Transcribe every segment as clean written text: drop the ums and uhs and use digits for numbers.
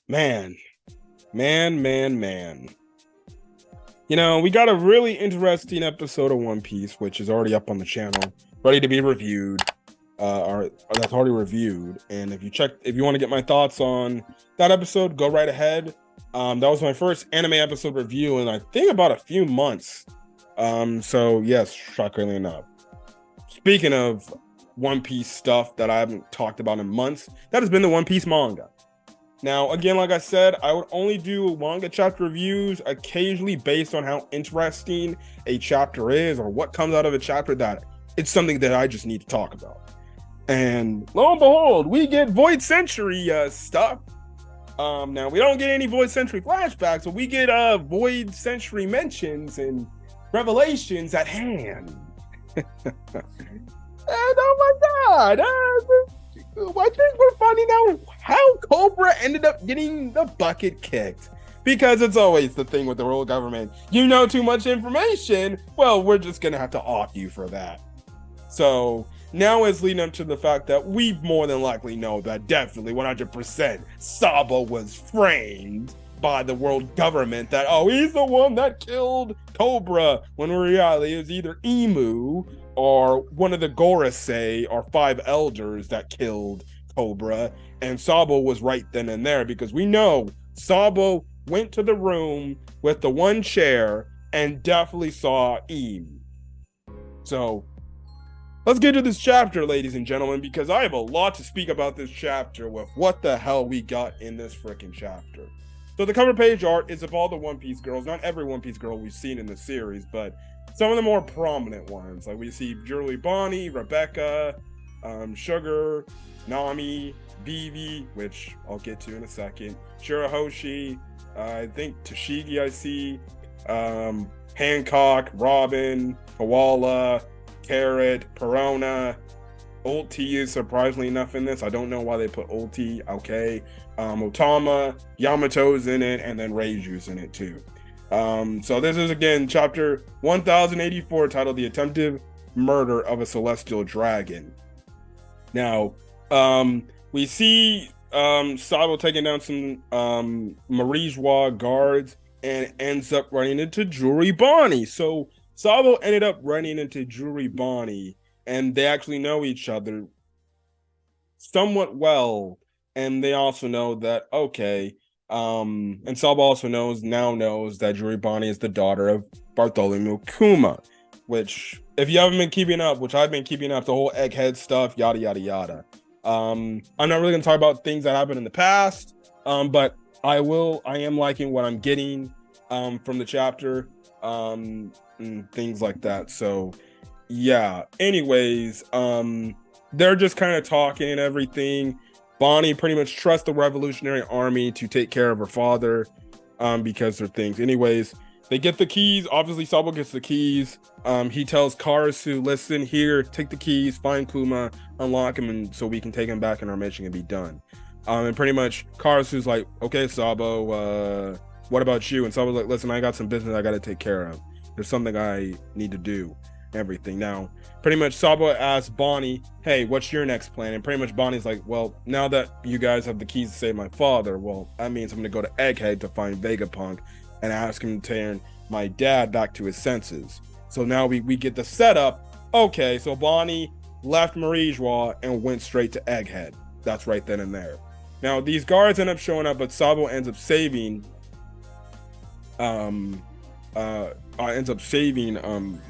Man, man. We got a really interesting episode of One Piece, which is already up on the channel, ready to be reviewed. Or that's already reviewed. And if you want to get my thoughts on that episode, go right ahead. That was my first anime episode review in I think about a few months. So yes, shockingly enough. Speaking of One Piece stuff that I haven't talked about in months, that has been the One Piece manga. Now, again, like I said, I would only do manga chapter reviews occasionally based on how interesting a chapter is or what comes out of a chapter that it's something that I just need to talk about. And lo and behold, we get Void Century stuff. Now, we don't get any Void Century flashbacks, but we get Void Century mentions and revelations at hand. And oh my god, I think we're finding out how Cobra ended up getting the bucket kicked. Because it's always the thing with the world government. You know too much information, well, we're just gonna have to off you for that. So now it's leading up to the fact that we more than likely know that definitely 100% Sabo was framed by the world government that, oh, he's the one that killed Cobra, when in reality it was either Emu or one of the Gorosei or five elders that killed Cobra, and Sabo was right then and there, because we know Sabo went to the room with the one chair and definitely saw Emu. So let's get to this chapter, ladies and gentlemen, because I have a lot to speak about this chapter with what the hell we got in this freaking chapter. So the cover page art is of all the One Piece girls, not every One Piece girl we've seen in the series, but some of the more prominent ones. Like we see Julie Bonnie, Rebecca, Sugar, Nami, Vivi, which I'll get to in a second, Shirahoshi, I think Toshigi I see, Hancock, Robin, Koala, Carrot, Perona. Ulti is surprisingly enough in this. I don't know why they put Ulti. Okay. Otama, Yamato's in it, and then Reiju's in it too. So this is again chapter 1084, titled The Attempted Murder of a Celestial Dragon. Now, we see Sabo taking down some Marijois guards and ends up running into Juribani. So Sabo ended up running into Juribani, and they actually know each other somewhat well, and they also know that, okay, and Sabo also knows that Juribani is the daughter of Bartholomew Kuma, which, if you haven't been keeping up, which I've been keeping up, the whole egghead stuff, yada, yada, yada. I'm not really going to talk about things that happened in the past, but I am liking what I'm getting from the chapter, and things like that. So, yeah. Anyways, they're just kind of talking and everything. Bonnie pretty much trusts the Revolutionary Army to take care of her father, because they're things. Anyways, they get the keys. Obviously, Sabo gets the keys. He tells Karasu, listen, here, take the keys, find Kuma, unlock him, and so we can take him back and our mission can be done. And pretty much Karasu's like, okay, Sabo, what about you? And Sabo's like, listen, I got some business I got to take care of. There's something I need to do. Everything. Now, pretty much Sabo asks Bonnie, hey, what's your next plan? And pretty much Bonnie's like, well, now that you guys have the keys to save my father, well, that means I'm going to go to Egghead to find Vegapunk and ask him to turn my dad back to his senses. So now we get the setup. Okay, so Bonnie left Marijois and went straight to Egghead. That's right then and there. Now, these guards end up showing up, but Sabo ends up saving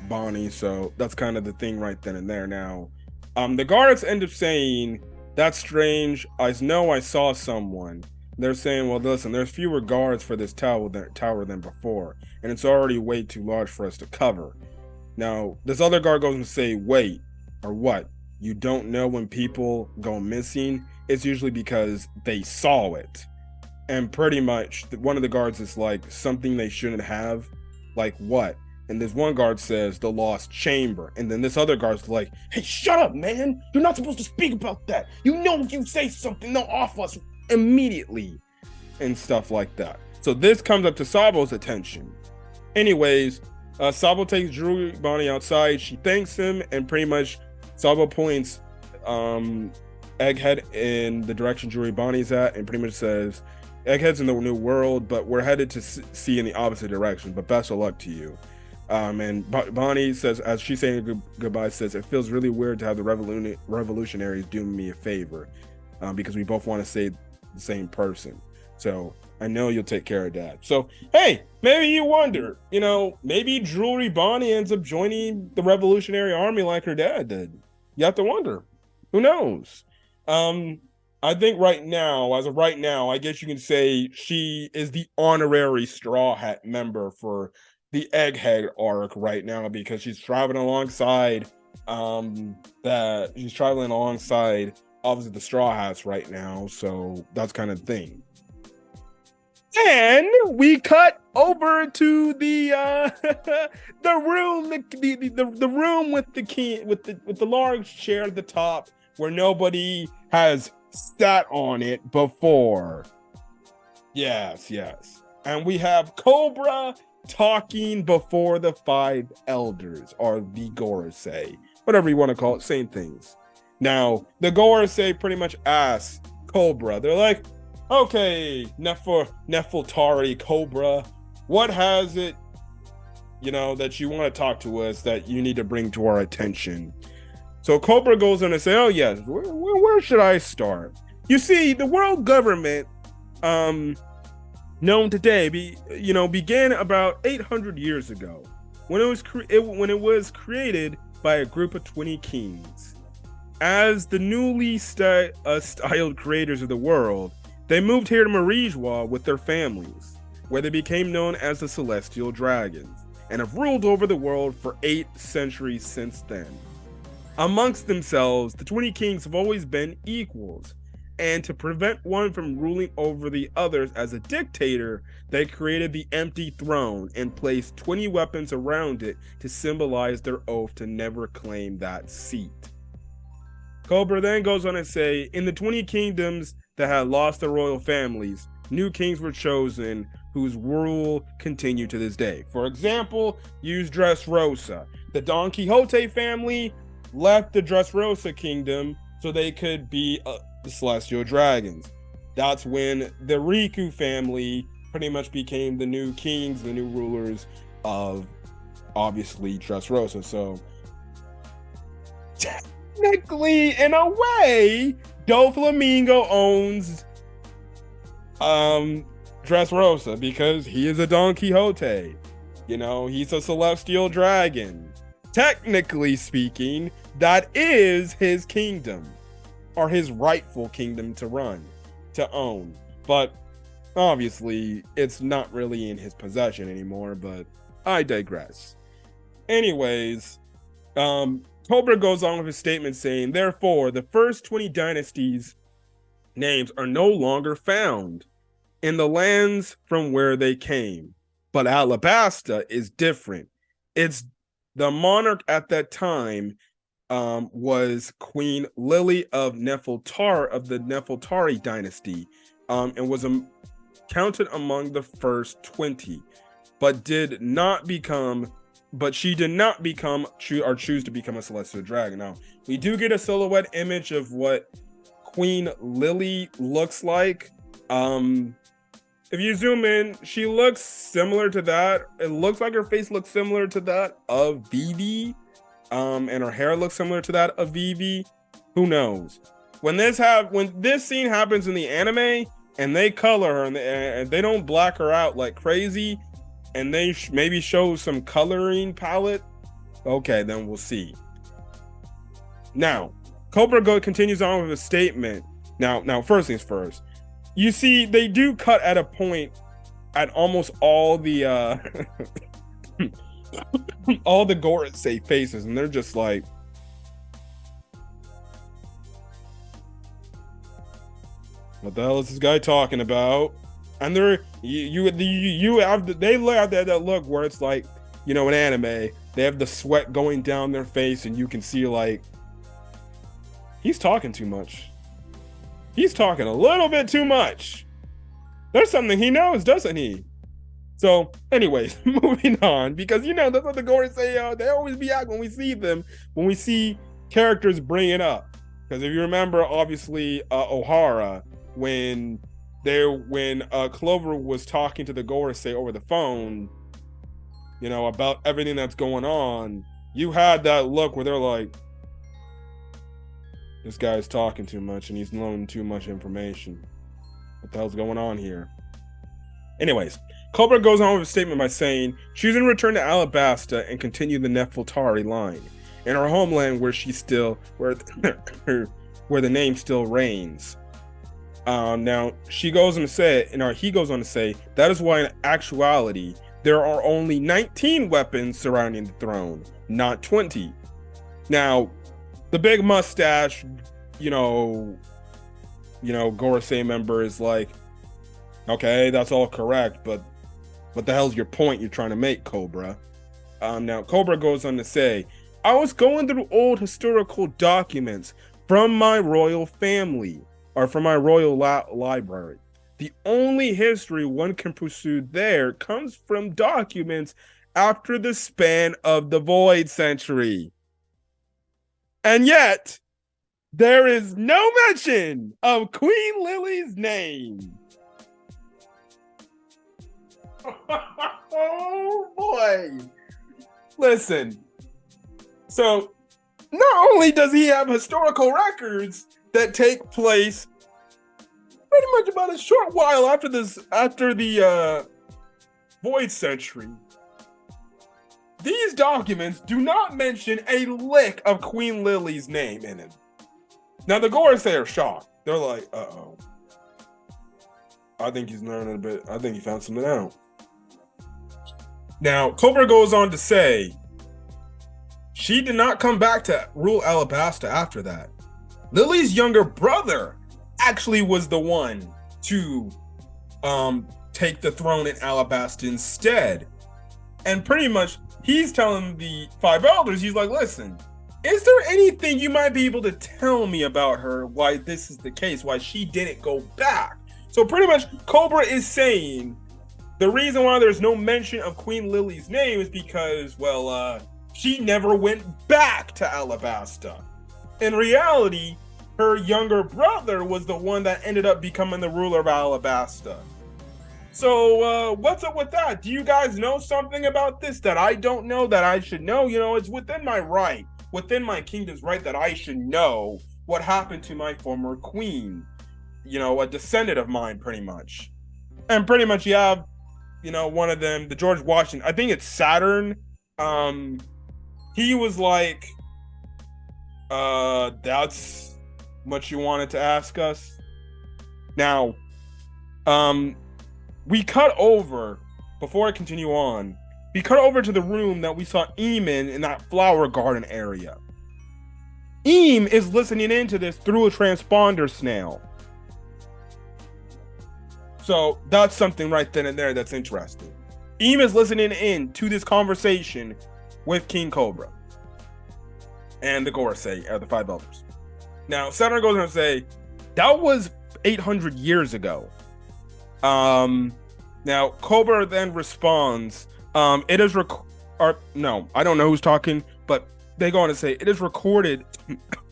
Bonnie, so that's kind of the thing right then and there. Now, the guards end up saying, that's strange, I know I saw someone. They're saying, well, listen, there's fewer guards for this tower than before, and it's already way too large for us to cover. Now, this other guard goes and say, wait, or what? You don't know when people go missing? It's usually because they saw it. And pretty much one of the guards is like, something they shouldn't have. Like what? And this one guard says, the lost chamber. And then this other guard's like, hey, shut up, man. You're not supposed to speak about that. You know, if you say something, they'll off us immediately. And stuff like that. So this comes up to Sabo's attention. Anyways, Sabo takes Juribani outside. She thanks him, and pretty much Sabo points Egghead in the direction Juribani's at, and pretty much says, Egghead's in the new world, but we're headed to see in the opposite direction. But best of luck to you. And Bonnie says, as she's saying goodbye, says, it feels really weird to have the revolutionaries do me a favor, because we both want to save the same person. So I know you'll take care of Dad. So, hey, maybe you wonder, maybe Jewelry Bonnie ends up joining the Revolutionary Army like her dad did. You have to wonder. Who knows? I think as of right now, I guess you can say she is the honorary Straw Hat member for the Egghead arc right now, because she's traveling alongside obviously the Straw Hats right now. So that's kind of the thing. And we cut over to the the room, the room with the key, with the large chair at the top where nobody has sat on it before. Yes. And we have Cobra talking before the 5 elders, or the Gorosei, whatever you want to call it, same things. Now, the Gorosei pretty much ask Cobra, they're like, okay, Nefeltari Cobra, what has it, that you want to talk to us, that you need to bring to our attention? So Cobra goes on and say, oh yes, where should I start? You see, the world government, known today, began about 800 years ago, when it was created by a group of 20 kings. As the newly styled creators of the world, they moved here to Marijois with their families, where they became known as the Celestial Dragons, and have ruled over the world for 8 centuries since then. Amongst themselves, the 20 kings have always been equals, and to prevent one from ruling over the others as a dictator, they created the empty throne and placed 20 weapons around it to symbolize their oath to never claim that seat. Cobra then goes on to say, in the 20 kingdoms that had lost their royal families, new kings were chosen whose rule continued to this day. For example, use Dressrosa. The Don Quixote family left the Dressrosa kingdom so they could be the Celestial Dragons. That's when the Riku family pretty much became the new kings, the new rulers of, obviously, Dressrosa. So technically, in a way, Doflamingo owns Dressrosa, because he is a Don Quixote. He's a Celestial Dragon. Technically speaking, that is his kingdom, or his rightful kingdom to own. But obviously, it's not really in his possession anymore, but I digress. Anyways, Cobra goes on with his statement saying, therefore, the first 20 dynasties' names are no longer found in the lands from where they came. But Alabasta is different. It's the monarch at that time was Queen Lily of the Nefeltari dynasty, and was counted among the first 20, but she did not become choose to become a Celestial Dragon. Now, we do get a silhouette image of what Queen Lily looks like. If you zoom in, she looks similar to that. It looks like her face looks similar to that of Vivi. And her hair looks similar to that of Vivi. Who knows? When this scene happens in the anime, and they color her, and they don't black her out like crazy, and they maybe show some coloring palette, okay, then we'll see. Now, Cobra continues on with a statement. Now, first things first. You see, they do cut at a point at almost all the all the Gorosei faces, and they're just like, what the hell is this guy talking about? And they have that look where it's like, in anime, they have the sweat going down their face, and you can see like, he's talking too much. He's talking a little bit too much. There's something he knows, doesn't he? So, anyways, moving on, because that's what the Gorosei, they always be out when we see them, when we see characters bring it up. Because if you remember, obviously, Ohara, when when Clover was talking to the Gorosei over the phone, about everything that's going on, you had that look where they're like, this guy's talking too much and he's known too much information. What the hell's going on here? Anyways, Cobra goes on with a statement by saying she's going to return to Alabasta and continue the Nefeltari line in her homeland where where the name still reigns. Now she goes on to say, he goes on to say that is why in actuality there are only 19 weapons surrounding the throne, not 20. Now, the big mustache, Gorosei member is like, okay, that's all correct, but what the hell's your point you're trying to make, Cobra? Now, Cobra goes on to say, I was going through old historical documents from my royal family, or from my royal library. The only history one can pursue there comes from documents after the span of the Void Century. And yet, there is no mention of Queen Lily's name. Oh boy. Listen. So, not only does he have historical records that take place pretty much about a short while after the Void Century, these documents do not mention a lick of Queen Lily's name in it. Now the Gorosei are shocked. They're like, uh-oh. I think he's learning a bit. I think he found something out. Now, Cobra goes on to say, she did not come back to rule Alabasta after that. Lily's younger brother actually was the one to take the throne in Alabasta instead. And pretty much, he's telling the five elders, he's like, listen, is there anything you might be able to tell me about her, why this is the case, why she didn't go back? So pretty much, Cobra is saying the reason why there's no mention of Queen Lily's name is because, she never went back to Alabasta. In reality, her younger brother was the one that ended up becoming the ruler of Alabasta. So, what's up with that? Do you guys know something about this that I don't know that I should know? It's within my right, within my kingdom's right that I should know what happened to my former queen. A descendant of mine, pretty much. And pretty much you have, one of them, the George Washington, I think it's Saturn. He was like, that's what you wanted to ask us? Now, we cut over, before I continue on, we cut over to the room that we saw Eamon in that flower garden area. Eam is listening into this through a transponder snail. So that's something right then and there that's interesting. Eam is listening in to this conversation with King Cobra and the Gorosei, the five elders. Now, Saturn goes on to say, that was 800 years ago. Now, Cobra then responds, it is no, I don't know who's talking, but they go on to say, it is recorded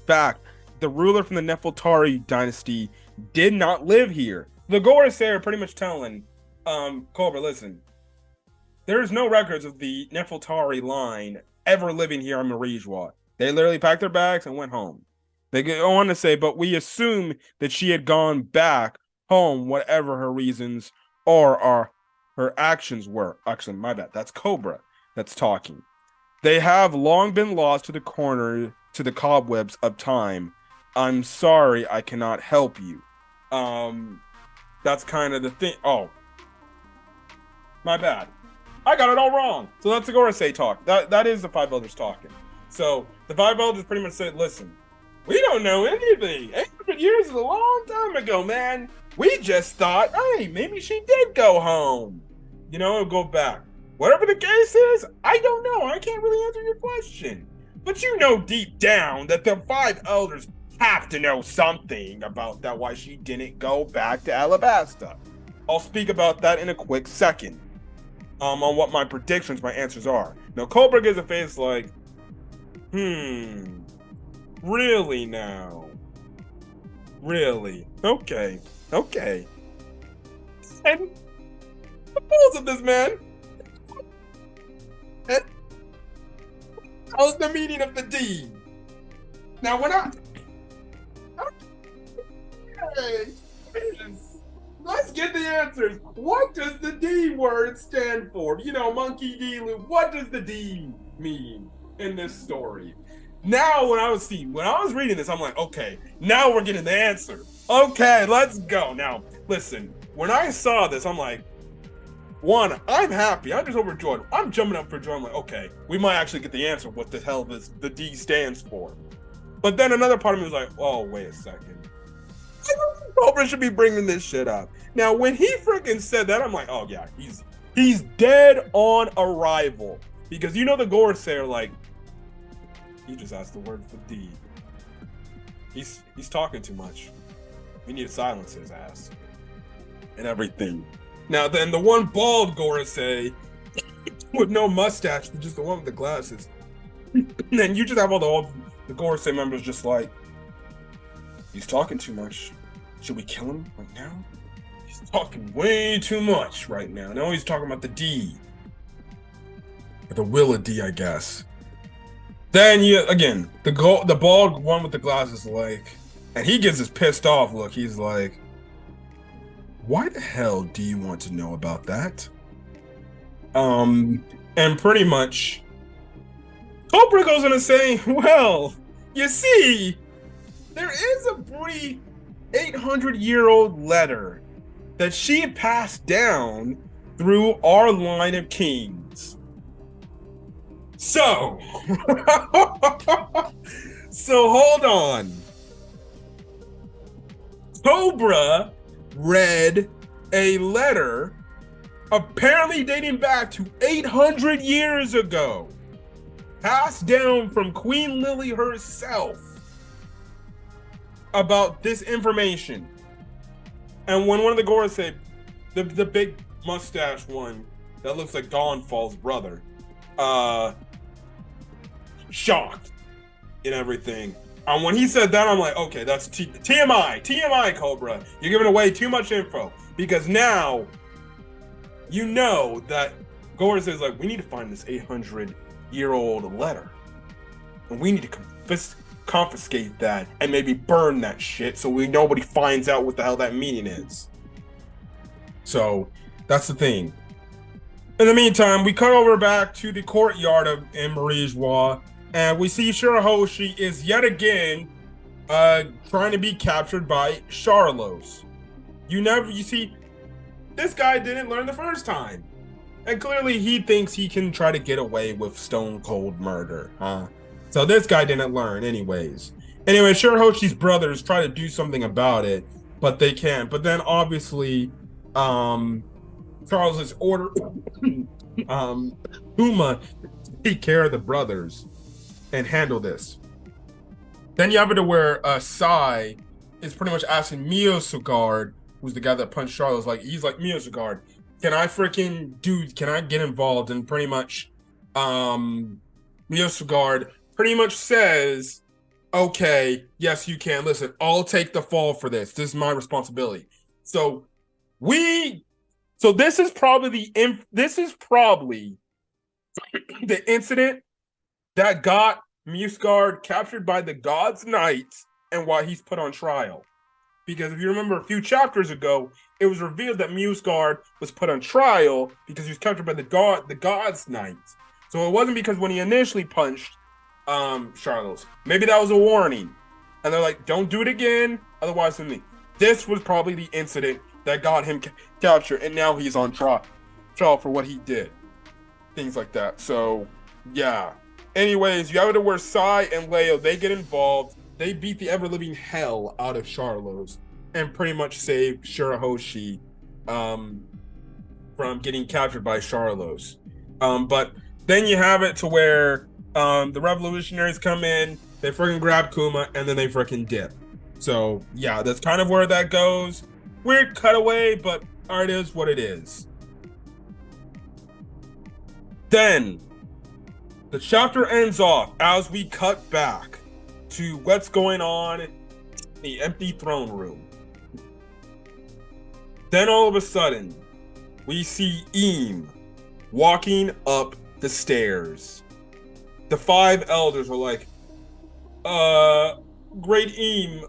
fact, the ruler from the Nefeltari dynasty did not live here. The Gorosei are pretty much telling Cobra, listen, there's no records of the Nefeltari line ever living here on Marijwa. They literally packed their bags and went home. They go on to say, but we assume that she had gone back home, whatever her reasons or her actions were. Actually, my bad. That's Cobra that's talking. They have long been lost to the cobwebs of time. I'm sorry, I cannot help you. That's kind of the thing. Oh, my bad. I got it all wrong. So that's the Gorosei talk. That is the five elders talking. So the five elders pretty much said, listen, we don't know anything. 800 years is a long time ago, man. We just thought, hey, maybe she did go home. Go back. Whatever the case is, I don't know. I can't really answer your question. But deep down that the five elders have to know something about that, why she didn't go back to Alabasta. I'll speak about that in a quick second. On what my predictions, my answers are. Now, Cobra gives a face like, really now? Really? Okay. And the balls of this man. And how's the meaning of the D? Now when okay, let's get the answers. What does the D word stand for? You know, monkey D. What does the D mean in this story? Now, when I was reading this, I'm like, okay, now we're getting the answer. Okay, let's go. Now, listen, when I saw this, I'm like, one, I'm happy. I'm just overjoyed. I'm jumping up for joy. I'm like, okay, we might actually get the answer what the hell the D stands for. But then another part of me was like, oh, wait a second. I don't think Cobra should be bringing this shit up. Now, when he freaking said that, I'm like, oh, yeah, he's dead on arrival. Because you know the Gorosei are like, he just asked the word for D. He's talking too much. We need to silence his ass. And everything. Now then, the one bald Gorosei with no mustache, but just the one with the glasses. And then you just have all the Gorosei members just like, he's talking too much. Should we kill him right now? He's talking way too much right now. Now he's talking about the D. Or the will of D, I guess. Then again, the bald one with the glasses like, and he gives his pissed off look. He's like, why the hell do you want to know about that? And pretty much, Cobra goes on to say, well, you see, there is a brief 800-year-old letter that she passed down through our line of kings. So, hold on. Cobra read a letter apparently dating back to 800 years ago, passed down from Queen Lily herself about this information. And when one of the Gorosei, the big mustache one that looks like Dawnfall's brother, shocked and everything. And when he said that, I'm like, okay, that's TMI, Cobra. You're giving away too much info. Because now, you know that Gorosei is like, we need to find this 800-year-old letter. And we need to confiscate that and maybe burn that shit so nobody finds out what the hell that meaning is. So, that's the thing. In the meantime, we cut over back to the courtyard in Marijois, and we see Shirahoshi is yet again trying to be captured by Charlos. You see, this guy didn't learn the first time. And clearly he thinks he can try to get away with stone cold murder, huh? So this guy didn't learn anyways. Anyway, Shirahoshi's brothers try to do something about it, but they can't. But then obviously, Charles is order Uma take care of the brothers and handle this. Then you have it to where Sai is pretty much asking Miyosugard, who's the guy that punched Charles, like he's like, Miyosugard, can I get involved? And pretty much Miyosugard pretty much says, okay, yes you can. Listen, I'll take the fall for this. This is my responsibility. So this is probably the incident that got Miyosugard captured by the God's Knights and why he's put on trial. Because if you remember a few chapters ago, it was revealed that Miyosugard was put on trial because he was captured by the God's Knights. So it wasn't because when he initially punched Charlos. Maybe that was a warning. And they're like, don't do it again, otherwise than me. This was probably the incident that got him captured, and now he's on trial for what he did. Things like that. So, yeah. Anyways, you have it to where Sai and Leo, they get involved. They beat the ever-living hell out of Charlos and pretty much save Shirahoshi from getting captured by Charlos. But then you have it to where the revolutionaries come in, they freaking grab Kuma, and then they freaking dip. So, yeah, that's kind of where that goes. Weird cutaway, but it is what it is. Then, the chapter ends off as we cut back to what's going on in the empty throne room. Then all of a sudden, we see Eam walking up the stairs. The 5 elders are like, Great Eam,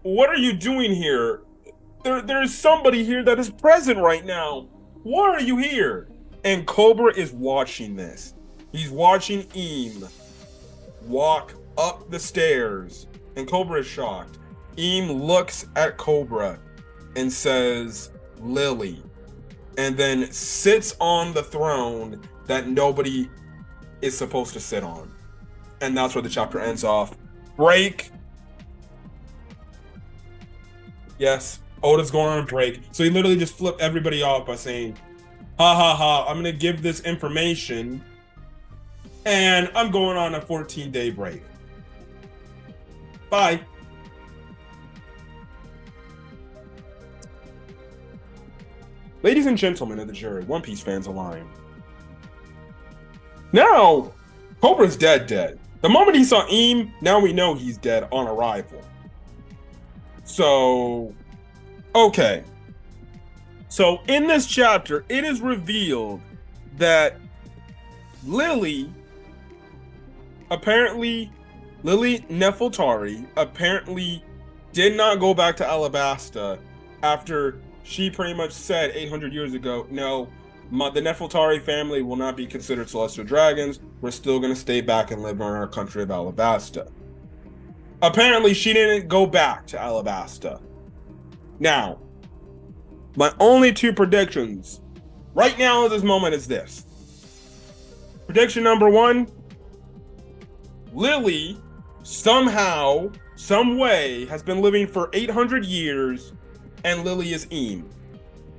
what are you doing here? There's somebody here that is present right now. Why are you here? And Cobra is watching this. He's watching Eam walk up the stairs, and Cobra is shocked. Eam looks at Cobra and says, Lily, and then sits on the throne that nobody is supposed to sit on. And that's where the chapter ends off. Break. Yes, Oda's going on a break. So he literally just flipped everybody off by saying, ha ha ha, I'm gonna give this information and I'm going on a 14-day break. Bye. Ladies and gentlemen of the jury, One Piece fans alive. Now, Cobra's dead. The moment he saw Eam, now we know he's dead on arrival. So, okay. So in this chapter, it is revealed that Lily Nefeltari apparently did not go back to Alabasta after she pretty much said 800 years ago, no, the Nefeltari family will not be considered celestial dragons. We're still going to stay back and live in our country of Alabasta. Apparently, she didn't go back to Alabasta. Now, my only 2 predictions right now at this moment is this. Prediction number 1, Lily somehow, some way, has been living for 800 years, and Lily is Eam.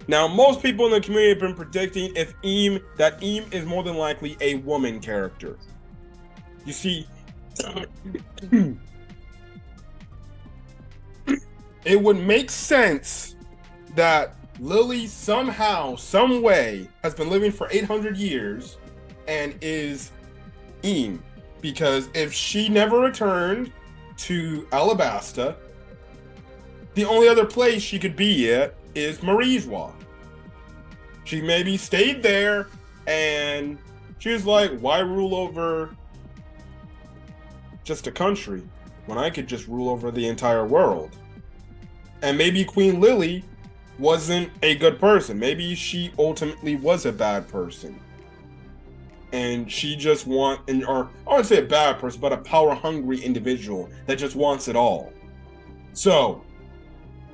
Now, most people in the community have been predicting that Eam is more than likely a woman character. You see, it would make sense that Lily somehow, some way, has been living for 800 years and is Eam. Because if she never returned to Alabasta, the only other place she could be at is Marizwa. She maybe stayed there and she was like, why rule over just a country when I could just rule over the entire world? And maybe Queen Lily wasn't a good person. Maybe she ultimately was a bad person. And she just or I wouldn't say a bad person, but a power-hungry individual that just wants it all. So,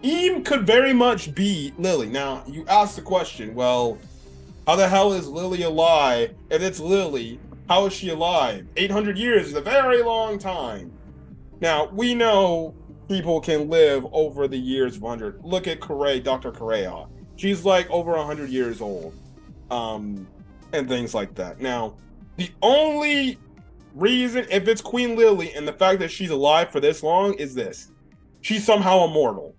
Eam could very much be Lily. Now, you ask the question, well, how the hell is Lily alive? If it's Lily, how is she alive? 800 years is a very long time. Now, we know people can live over the years of 100. Look at Dr. Correa. She's like over 100 years old. And things like that. Now, the only reason, if it's Queen Lily and the fact that she's alive for this long, is this. She's somehow immortal.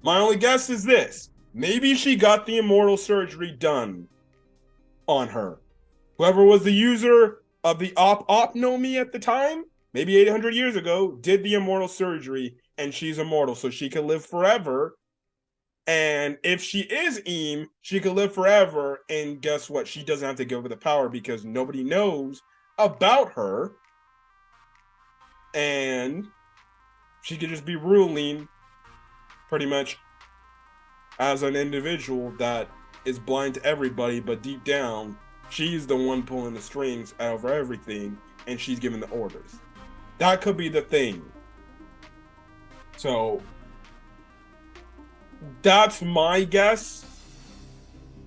My only guess is this. Maybe she got the immortal surgery done on her. Whoever was the user of the Opnomy at the time, maybe 800 years ago, did the immortal surgery, and she's immortal, so she can live forever. And if she is Eam, she can live forever, and guess what? She doesn't have to give her the power because nobody knows about her. And she could just be ruling pretty much as an individual that is blind to everybody, but deep down, she's the one pulling the strings over everything, and she's giving the orders. That could be the thing. So, that's my guess.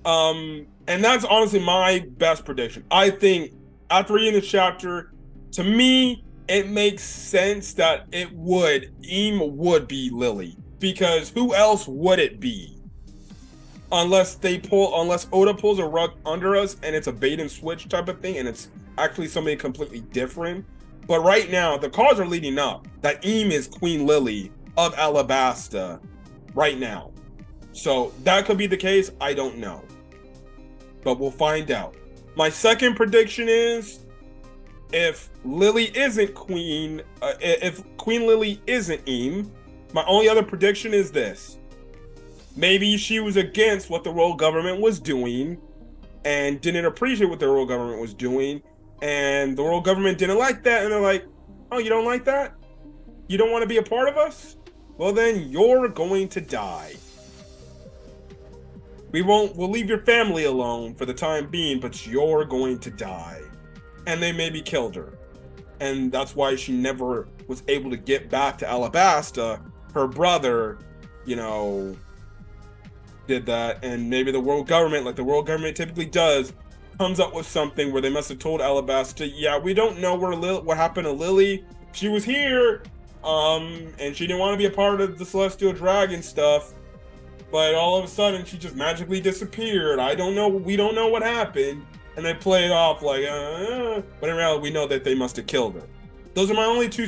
And that's honestly my best prediction. I think after reading the chapter, to me, it makes sense that Eam would be Lily. Because who else would it be? Unless Oda pulls a rug under us and it's a bait and switch type of thing and it's actually something completely different. But right now, the cards are leading up that Eam is Queen Lily of Alabasta right now. So that could be the case. I don't know. But we'll find out. My second prediction is if Lily isn't Queen, if Queen Lily isn't Eam, my only other prediction is this. Maybe she was against what the world government was doing and didn't appreciate what the world government was doing, and the world government didn't like that, and they're like, "Oh, you don't like that? You don't want to be a part of us? Well, then you're going to die. We'll leave your family alone for the time being, but you're going to die." And they maybe killed her. And that's why she never was able to get back to Alabasta. Her brother, you know, did that, and maybe the world government, like the world government typically does, comes up with something where they must have told Alabasta, yeah, we don't know what happened to Lily. She was here, and she didn't want to be a part of the Celestial Dragon stuff, but all of a sudden she just magically disappeared. I don't know. We don't know what happened, and they play it off like, but in reality, we know that they must have killed her. Those are my only two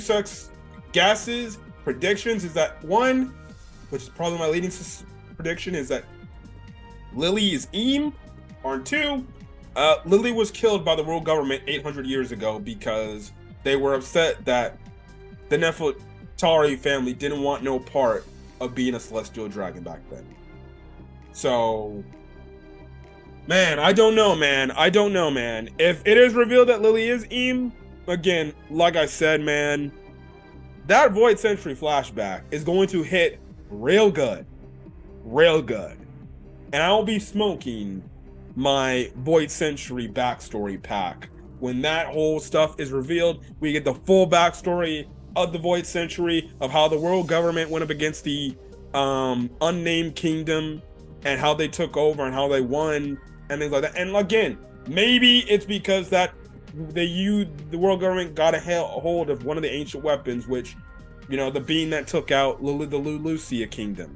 guesses, predictions. Is that one, which is probably my leading prediction, is that Lily is Eam, or two, Lily was killed by the world government 800 years ago because they were upset that the Nefertari family didn't want no part of being a celestial dragon back then. So, man, I don't know, man. If it is revealed that Lily is Eam, again, like I said, man, that Void Century flashback is going to hit real good. And I'll be smoking my Void Century backstory pack. When that whole stuff is revealed, we get the full backstory of the Void Century, of how the world government went up against the unnamed kingdom, and how they took over and how they won, and things like that. And again, maybe it's because that the world government got a hold of one of the ancient weapons, which, you know, the being that took out the Lucia kingdom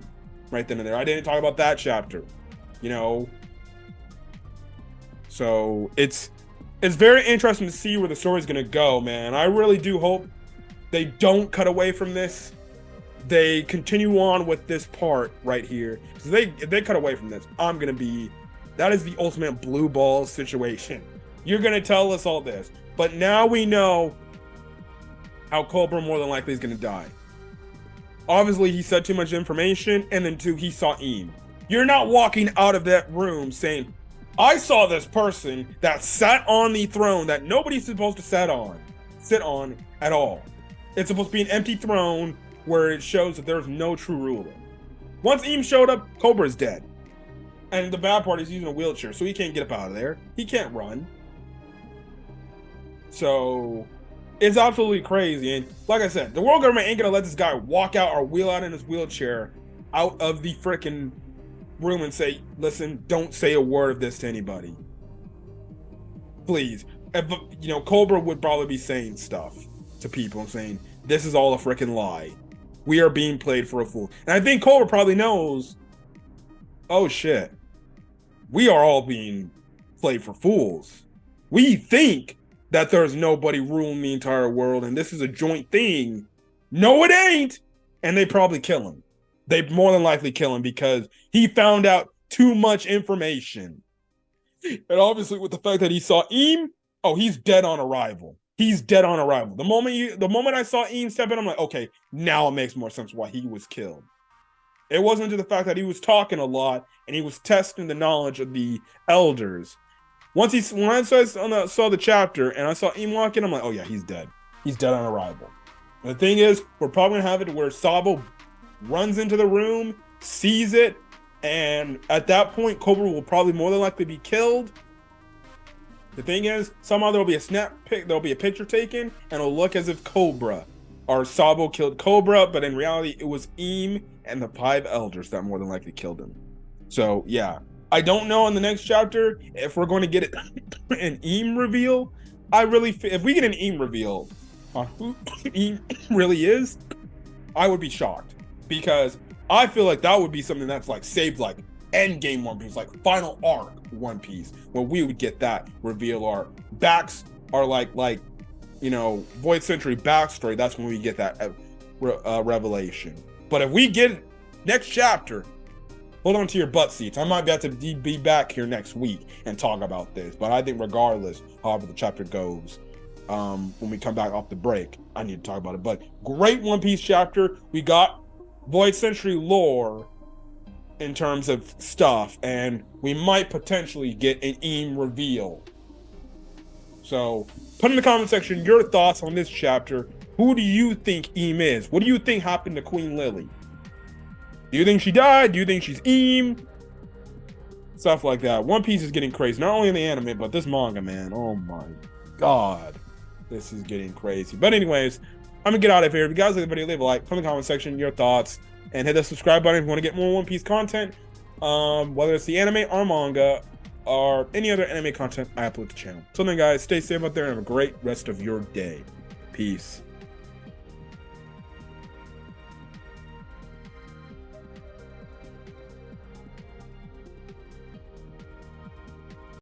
right then and there. I didn't talk about that chapter, you know. So it's very interesting to see where the story's gonna go, man. I really do hope they don't cut away from this. They continue on with this part right here. So if they cut away from this, that is the ultimate blue balls situation. You're gonna tell us all this, but now we know how Cobra more than likely is gonna die. Obviously, he said too much information, and then two, he saw Eam. You're not walking out of that room saying, I saw this person that sat on the throne that nobody's supposed to sit on at all. It's supposed to be an empty throne where it shows that there's no true ruler. Once Eam showed up, Cobra's dead. And the bad part is he's using a wheelchair, so he can't get up out of there. He can't run. So it's absolutely crazy. And like I said, the world government ain't gonna let this guy walk out or wheel out in his wheelchair out of the freaking room and say, listen, don't say a word of this to anybody. Please. You know, Cobra would probably be saying stuff to people and saying, this is all a freaking lie. We are being played for a fool. And I think Cobra probably knows, oh shit, we are all being played for fools. We think that there's nobody ruling the entire world and this is a joint thing. No, it ain't. And they probably kill him. They more than likely kill him because he found out too much information. And obviously with the fact that he saw Eam, oh, he's dead on arrival. The moment I saw Eam step in, I'm like, okay, now it makes more sense why he was killed. It wasn't to the fact that he was talking a lot and he was testing the knowledge of the elders. When I saw the chapter and I saw Eam walk in, I'm like, oh yeah, he's dead. He's dead on arrival. And the thing is, we're probably gonna have it where Sabo runs into the room, sees it, and at that point, Cobra will probably more than likely be killed. The thing is, somehow there'll be a picture taken, and it'll look as if Cobra or Sabo killed Cobra, but in reality, it was Eam and the 5 elders that more than likely killed him. So yeah, I don't know in the next chapter if we're going to get an Eam reveal. If we get an Eam reveal on who Eam really is, I would be shocked, because I feel like that would be something that's like saved, like end game One Piece, like final arc One Piece, where we would get that reveal. Our backs are like you know, Void Century backstory. That's when we get that revelation. But if we get next chapter, hold on to your butt seats. I might be able to be back here next week and talk about this. But I think regardless, however the chapter goes, when we come back off the break, I need to talk about it. But great One Piece chapter. We got Void Century lore in terms of stuff, and we might potentially get an Eam reveal. So put in the comment section your thoughts on this chapter. Who do you think Eam is? What do you think happened to Queen Lily? Do you think she died? Do you think she's Eam? Stuff like that. One Piece is getting crazy. Not only in the anime, but this manga, man. Oh my god. This is getting crazy. But anyways, I'm gonna get out of here. If you guys like the video, leave a like, put in the comment section your thoughts, and hit the subscribe button if you want to get more One Piece content. Whether it's the anime or manga or any other anime content I upload to the channel. So then guys, stay safe out there and have a great rest of your day. Peace.